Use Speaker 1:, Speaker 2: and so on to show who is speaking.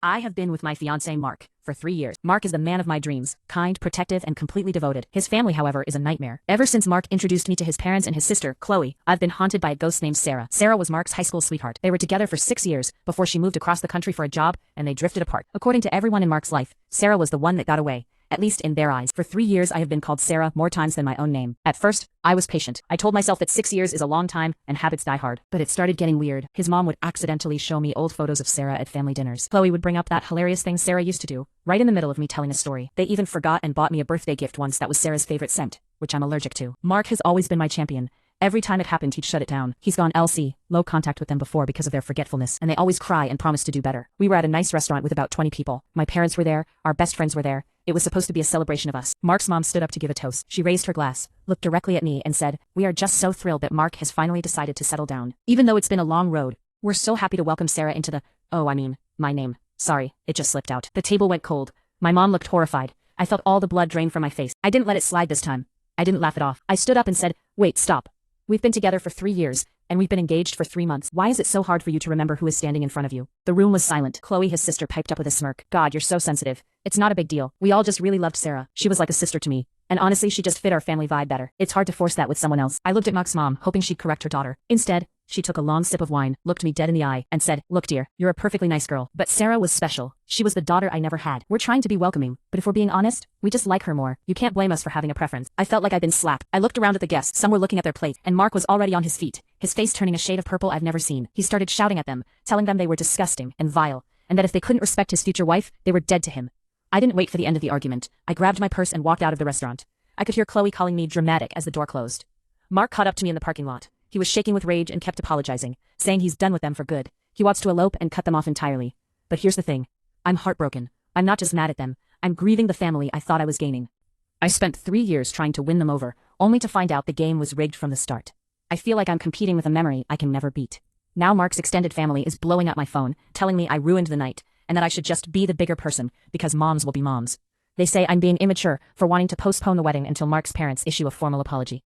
Speaker 1: I have been with my fiancé Mark for 3 years. Mark is the man of my dreams, kind, protective, and completely devoted. His family, however, is a nightmare. Ever since Mark introduced me to his parents and his sister, Chloe, I've been haunted by a ghost named Sarah. Sarah was Mark's high school sweetheart. They were together for 6 years before she moved across the country for a job, and they drifted apart. According to everyone in Mark's life, Sarah was the one that got away. At least in their eyes. For 3 years I have been called Sarah more times than my own name. At first, I was patient. I told myself that 6 years is a long time and habits die hard. But it started getting weird. His mom would accidentally show me old photos of Sarah at family dinners. Chloe would bring up that hilarious thing Sarah used to do, right in the middle of me telling a story. They even forgot and bought me a birthday gift once that was Sarah's favorite scent, which I'm allergic to. Mark has always been my champion. Every time it happened he'd shut it down. He's gone LC, low contact with them before because of their forgetfulness, and they always cry and promise to do better. We were at a nice restaurant with about 20 people. My parents were there, our best friends were there. It was supposed to be a celebration of us. Mark's mom stood up to give a toast. She raised her glass, looked directly at me and said, "We are just so thrilled that Mark has finally decided to settle down. Even though it's been a long road, we're so happy to welcome Sarah into the, my name. Sorry, it just slipped out." The table went cold. My mom looked horrified. I felt all the blood drain from my face. I didn't let it slide this time. I didn't laugh it off. I stood up and said, "Wait, stop. We've been together for 3 years, and we've been engaged for 3 months. Why is it so hard for you to remember who is standing in front of you?" The room was silent. Chloe, his sister, piped up with a smirk. "God, you're so sensitive. It's not a big deal. We all just really loved Sarah. She was like a sister to me. And honestly, she just fit our family vibe better. It's hard to force that with someone else." I looked at Mark's mom, hoping she'd correct her daughter. Instead, she took a long sip of wine, looked me dead in the eye, and said, "Look, dear, you're a perfectly nice girl. But Sarah was special. She was the daughter I never had. We're trying to be welcoming, but if we're being honest, we just like her more. You can't blame us for having a preference." I felt like I'd been slapped. I looked around at the guests. Some were looking at their plate, and Mark was already on his feet, his face turning a shade of purple I've never seen. He started shouting at them, telling them they were disgusting and vile, and that if they couldn't respect his future wife, they were dead to him. I didn't wait for the end of the argument. I grabbed my purse and walked out of the restaurant. I could hear Chloe calling me dramatic as the door closed. Mark caught up to me in the parking lot. He was shaking with rage and kept apologizing, saying he's done with them for good. He wants to elope and cut them off entirely. But here's the thing. I'm heartbroken. I'm not just mad at them. I'm grieving the family I thought I was gaining. I spent 3 years trying to win them over, only to find out the game was rigged from the start. I feel like I'm competing with a memory I can never beat. Now Mark's extended family is blowing up my phone, telling me I ruined the night, and that I should just be the bigger person, because moms will be moms. They say I'm being immature for wanting to postpone the wedding until Mark's parents issue a formal apology.